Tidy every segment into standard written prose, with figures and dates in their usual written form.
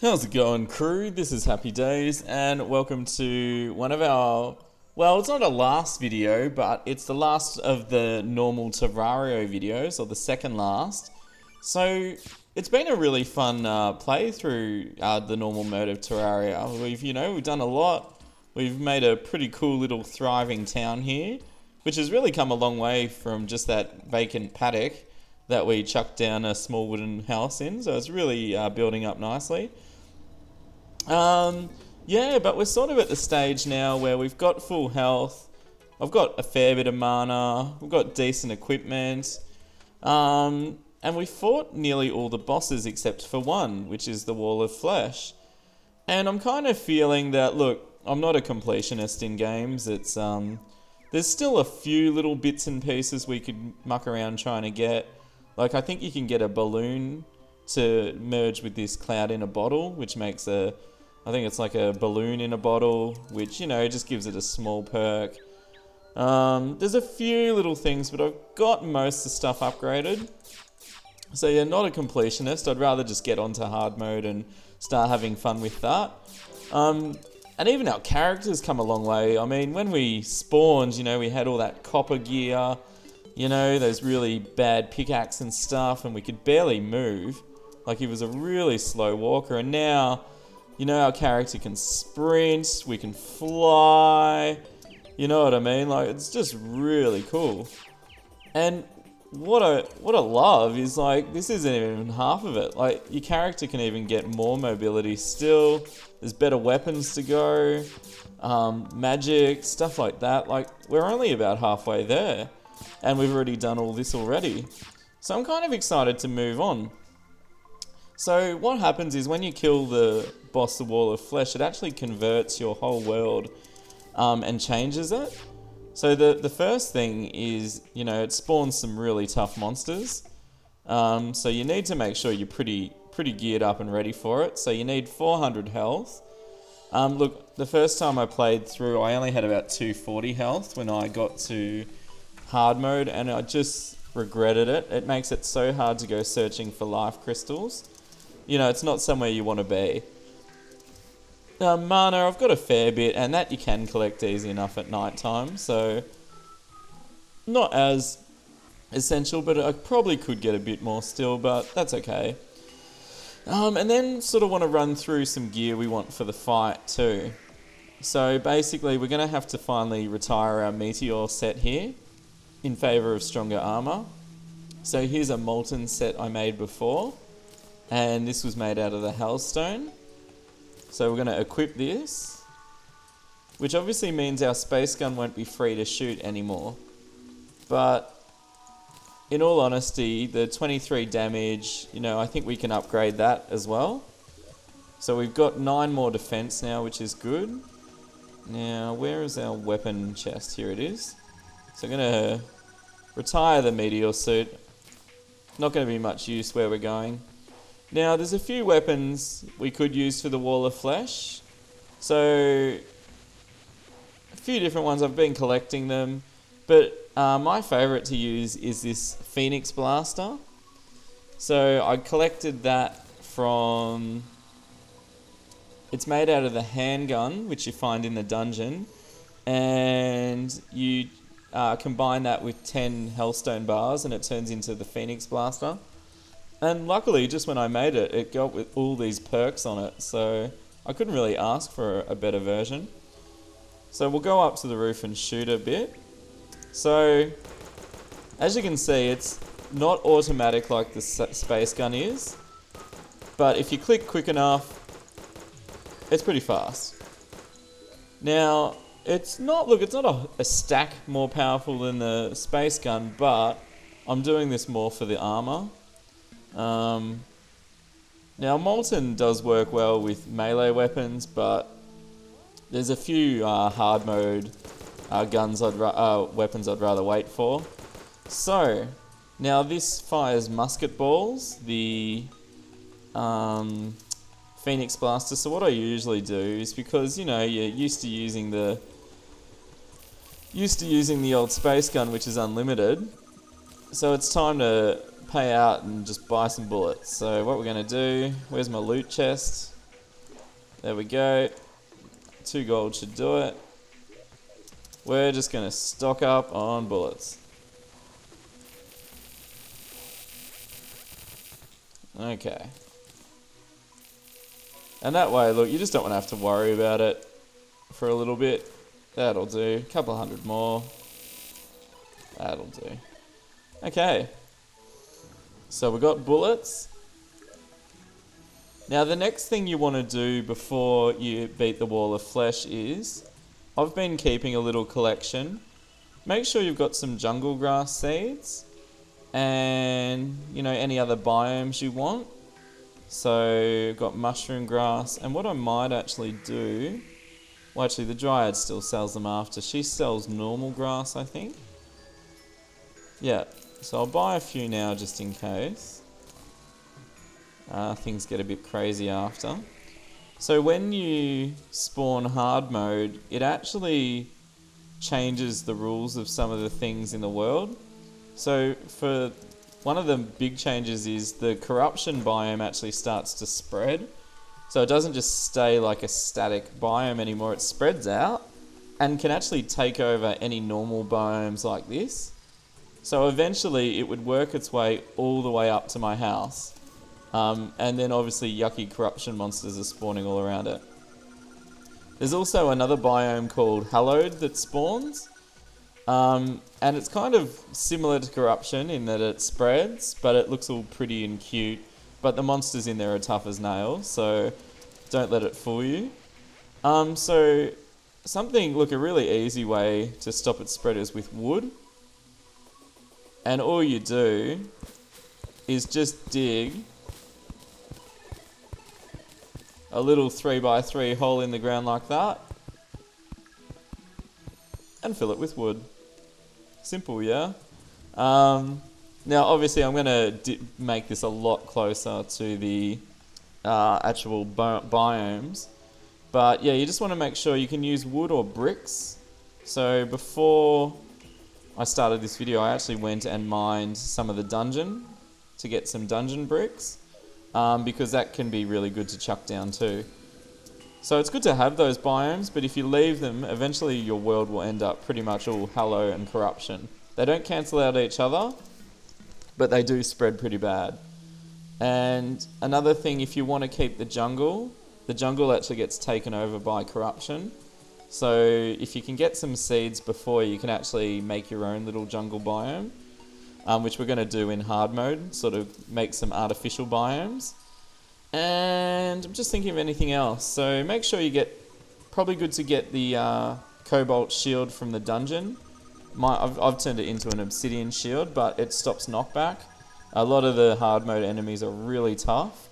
How's it going, crew? This is Happy Days, and welcome to one of our... Well, it's not a last video, but it's the last of the normal Terraria videos, or the second last. So, it's been a really fun playthrough, the normal mode of Terraria. We've done a lot. We've made a pretty cool little thriving town here, which has really come a long way from just that vacant paddock that we chucked down a small wooden house in. So it's really building up nicely. Yeah, but we're sort of at the stage now where we've got full health. I've got a fair bit of mana. We've got decent equipment. And we fought nearly all the bosses except for one, which is the Wall of Flesh. And I'm kind of feeling that, look, I'm not a completionist in games. It's there's still a few little bits and pieces we could muck around trying to get. Like, I think you can get a balloon to merge with this cloud in a bottle, which makes I think it's like a balloon in a bottle, which, just gives it a small perk. There's a few little things, but I've got most of the stuff upgraded. So yeah, not a completionist. I'd rather just get onto hard mode and start having fun with that. And even our characters come a long way. I mean, when we spawned, we had all that copper gear, those really bad pickaxe and stuff, and we could barely move. Like, he was a really slow walker, and now, our character can sprint, we can fly, you know what I mean? Like, it's just really cool. And what I love is, like, this isn't even half of it. Like, your character can even get more mobility still. There's better weapons to go, magic, stuff like that. Like, we're only about halfway there, and we've already done all this already. So I'm kind of excited to move on. So what happens is when you kill the boss, the Wall of Flesh, it actually converts your whole world and changes it. So the first thing is, it spawns some really tough monsters. So you need to make sure you're pretty geared up and ready for it. So you need 400 health. Look, the first time I played through, I only had about 240 health when I got to hard mode, and I just regretted it. It makes it so hard to go searching for life crystals. It's not somewhere you want to be. Mana, I've got a fair bit, and that you can collect easy enough at night time, so not as essential, but I probably could get a bit more still, but that's okay. And then sort of want to run through some gear we want for the fight too. So basically we're going to have to finally retire our meteor set here in favour of stronger armour. So here's a molten set I made before, and this was made out of the Hellstone. So we're going to equip this, which obviously means our space gun won't be free to shoot anymore. But in all honesty, the 23 damage, I think we can upgrade that as well. So we've got 9 more defense now, which is good. Now, where is our weapon chest? Here it is. So I'm going to retire the meteor suit. Not going to be much use where we're going. Now, there's a few weapons we could use for the Wall of Flesh. So, a few different ones. I've been collecting them. But my favourite to use is this Phoenix Blaster. So, I collected that from... It's made out of the handgun, which you find in the dungeon. And you combine that with 10 Hellstone bars, and it turns into the Phoenix Blaster. And luckily, just when I made it, it got with all these perks on it, so I couldn't really ask for a better version. So we'll go up to the roof and shoot a bit. So, as you can see, it's not automatic like the space gun is, but if you click quick enough, it's pretty fast. Now, it's not a stack more powerful than the space gun, but I'm doing this more for the armour. Now Molten does work well with melee weapons, but there's a few hard mode weapons I'd rather wait for. So now this fires musket balls, the Phoenix Blaster. So what I usually do is, because you're used to using the old space gun, which is unlimited, so it's time to pay out and just buy some bullets. So what we're going to do, where's my loot chest? There we go. 2 gold should do it. We're just going to stock up on bullets. Okay. And that way, look, you just don't want to have to worry about it for a little bit. That'll do. A couple hundred more. That'll do. Okay. So we got bullets. Now the next thing you want to do before you beat the wall of flesh is, I've been keeping a little collection. Make sure you've got some jungle grass seeds and, you know, any other biomes you want. So, got mushroom grass, and what I might actually do, well actually the Dryad still sells them after. She sells normal grass, I think. Yeah, so I'll buy a few now just in case. Things get a bit crazy after. So when you spawn hard mode, it actually changes the rules of some of the things in the world. So for one of the big changes is the corruption biome actually starts to spread. So it doesn't just stay like a static biome anymore, it spreads out and can actually take over any normal biomes like this. So eventually it would work its way all the way up to my house. And then obviously yucky corruption monsters are spawning all around it. There's also another biome called Hallowed that spawns. And it's kind of similar to corruption in that it spreads, but it looks all pretty and cute. But the monsters in there are tough as nails, so don't let it fool you. So something, look, a really easy way to stop it spread is with wood. And all you do is just dig a little 3x3 hole in the ground like that and fill it with wood. Simple, yeah? Now, obviously, I'm going to make this a lot closer to the actual biomes. But, yeah, you just want to make sure you can use wood or bricks. So, before I started this video, I actually went and mined some of the dungeon to get some dungeon bricks. Because that can be really good to chuck down too. So it's good to have those biomes, but if you leave them, eventually your world will end up pretty much all Hallow and corruption. They don't cancel out each other, but they do spread pretty bad. And another thing, if you want to keep the jungle actually gets taken over by corruption. So if you can get some seeds before, you can actually make your own little jungle biome, which we're going to do in hard mode, sort of make some artificial biomes. And I'm just thinking of anything else. So make sure you get, probably good to get the Kobalt Shield from the dungeon. I've turned it into an obsidian shield, but it stops knockback. A lot of the hard mode enemies are really tough,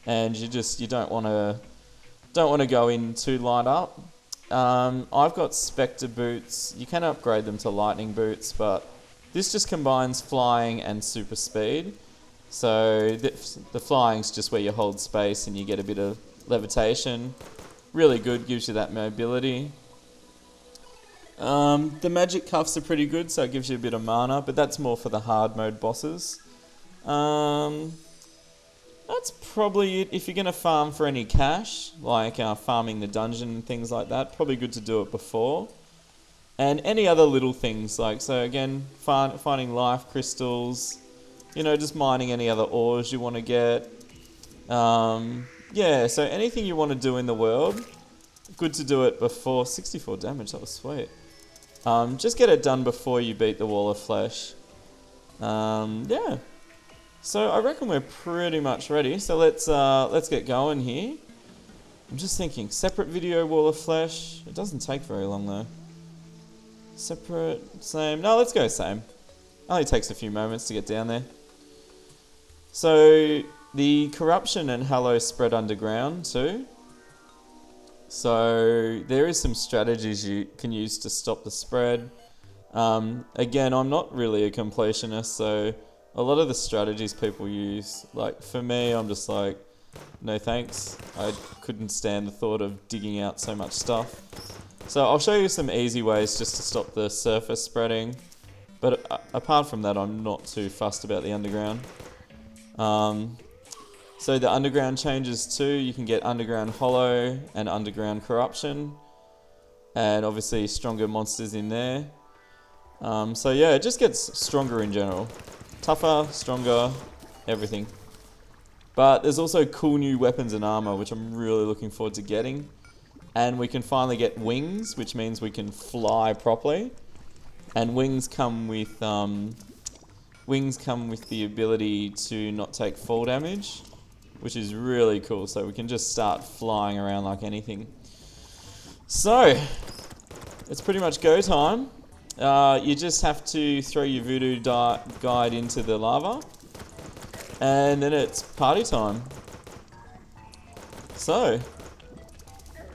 and you don't want to go in too light up. I've got Specter Boots. You can upgrade them to lightning boots, but this just combines flying and super speed. So the flying's just where you hold space and you get a bit of levitation. Really good, gives you that mobility. The magic cuffs are pretty good, so it gives you a bit of mana, but that's more for the hard mode bosses. That's probably it. If you're going to farm for any cash, like farming the dungeon and things like that, probably good to do it before. And any other little things, like, so again, finding life crystals, you know, just mining any other ores you want to get. Yeah, so anything you want to do in the world, good to do it before. 64 damage, that was sweet. Just get it done before you beat the wall of flesh. Yeah. So I reckon we're pretty much ready. So let's get going here. I'm just thinking, separate video, wall of flesh. It doesn't take very long though. Separate, same. No, let's go same. Only takes a few moments to get down there. So the corruption and Hallow spread underground too. So there is some strategies you can use to stop the spread. Again, I'm not really a completionist, so a lot of the strategies people use, like for me, I'm just like, no thanks. I couldn't stand the thought of digging out so much stuff. So I'll show you some easy ways just to stop the surface spreading. But apart from that, I'm not too fussed about the underground. So the underground changes too. You can get underground hollow and underground corruption. And obviously stronger monsters in there. So yeah, it just gets stronger in general. Tougher, stronger, everything. But there's also cool new weapons and armor, which I'm really looking forward to getting. And we can finally get wings, which means we can fly properly. And wings come with the ability to not take fall damage, which is really cool. So we can just start flying around like anything. So it's pretty much go time. You just have to throw your voodoo guide into the lava, and then it's party time. So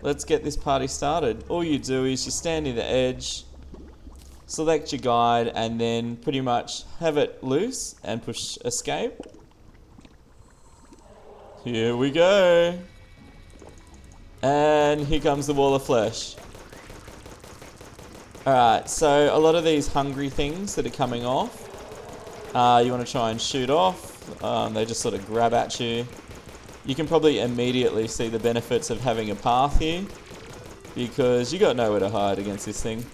let's get this party started. All you do is you stand near the edge, select your guide, and then pretty much have it loose and push escape. Here we go. And here comes the wall of flesh. Alright, so a lot of these hungry things that are coming off, you want to try and shoot off. They just sort of grab at you. You can probably immediately see the benefits of having a path here, because you got nowhere to hide against this thing.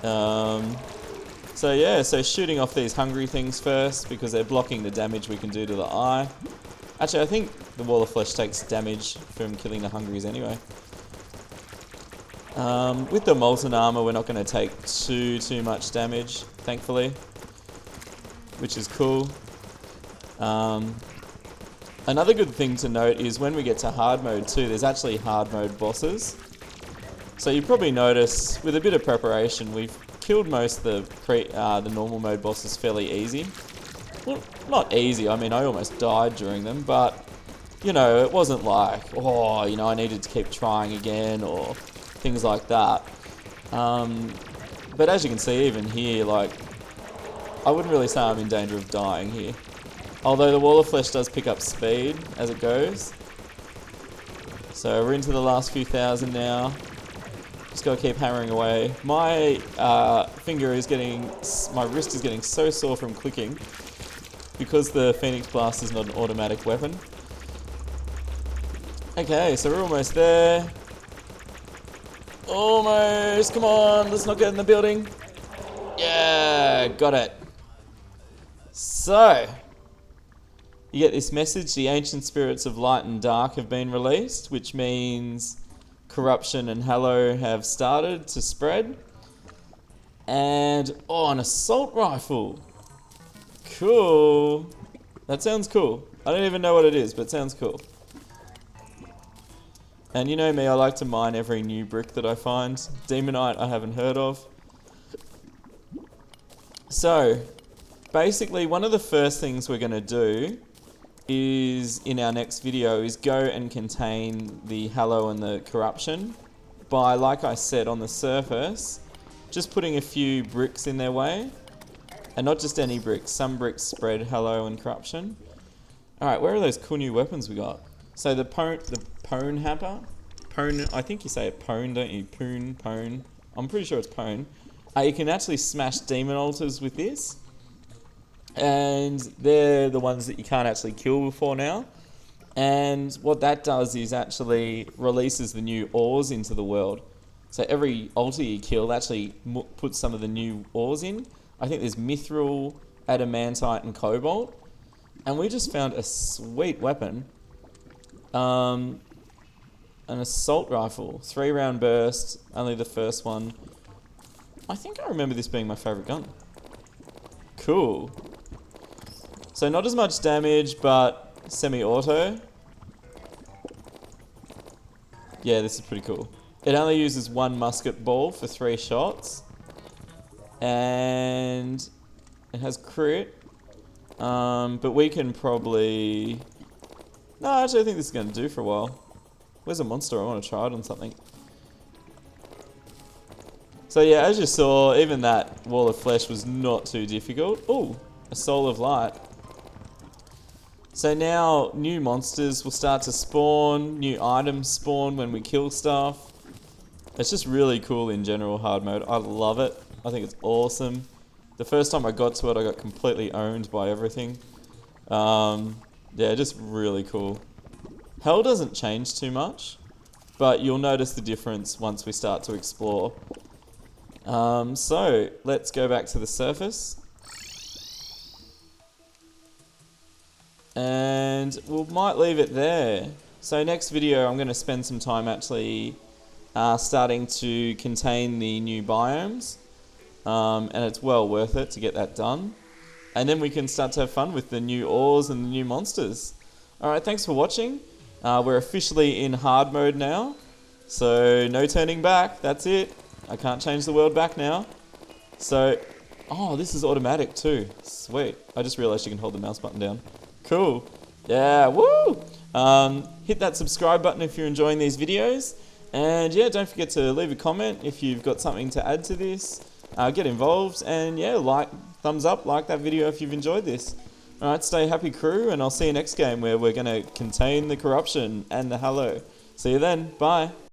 So yeah, so shooting off these hungry things first, because they're blocking the damage we can do to the eye. Actually, I think the wall of flesh takes damage from killing the hungries anyway. With the molten armor, we're not going to take too much damage, thankfully, which is cool. Another good thing to note is when we get to hard mode too, there's actually hard mode bosses. So you probably notice with a bit of preparation, we've killed most of the normal mode bosses fairly easy. Well, not easy. I mean, I almost died during them, but you know, it wasn't like, oh, you know, I needed to keep trying again or things like that. But as you can see, even here, like, I wouldn't really say I'm in danger of dying here. Although the wall of flesh does pick up speed as it goes. So we're into the last few thousand now. Just gotta keep hammering away. My my wrist is getting so sore from clicking because the Phoenix Blast is not an automatic weapon. Okay, so we're almost there. Almost, come on, let's not get in the building. Yeah, got it. So, you get this message, the ancient spirits of light and dark have been released, which means corruption and Hallowed have started to spread. And, oh, an assault rifle. Cool. That sounds cool. I don't even know what it is, but it sounds cool. And you know me, I like to mine every new brick that I find. Demonite I haven't heard of. So, basically one of the first things we're going to do is, in our next video, is go and contain the Hallowed and the corruption by, like I said, on the surface, just putting a few bricks in their way. And not just any bricks, some bricks spread Hallowed and corruption. Alright, where are those cool new weapons we got? So the Pwn Happer. Pwn, I think you say it Pwn, don't you? Pwn. I'm pretty sure it's Pwn. You can actually smash demon altars with this. And they're the ones that you can't actually kill before now. And what that does is actually releases the new ores into the world. So every altar you kill actually puts some of the new ores in. I think there's mithril, adamantite, and cobalt. And we just found a sweet weapon. An assault rifle, 3-round burst, only the first one. I think I remember this being my favourite gun. Cool. So not as much damage, but semi-auto. Yeah, this is pretty cool. It only uses 1 musket ball for 3 shots. And it has crit. But we can probably... No, actually I think this is going to do for a while. Where's a monster? I want to try it on something. So yeah, as you saw, even that wall of flesh was not too difficult. Ooh, a soul of light. So now new monsters will start to spawn, new items spawn when we kill stuff. It's just really cool in general hard mode. I love it. I think it's awesome. The first time I got to it, I got completely owned by everything. Yeah, just really cool. Hell doesn't change too much, but you'll notice the difference once we start to explore. So, let's go back to the surface. And we might leave it there. So next video I'm going to spend some time actually starting to contain the new biomes. And it's well worth it to get that done. And then we can start to have fun with the new ores and the new monsters. Alright, thanks for watching. We're officially in hard mode now. So no turning back, that's it. I can't change the world back now. So, oh, this is automatic too. Sweet. I just realized you can hold the mouse button down. Cool. Yeah, woo! Hit that subscribe button if you're enjoying these videos. And yeah, don't forget to leave a comment if you've got something to add to this. Get involved, and yeah, thumbs up, like that video if you've enjoyed this. Alright, stay happy crew, and I'll see you next game where we're going to contain the corruption and the Hallowed. See you then, bye.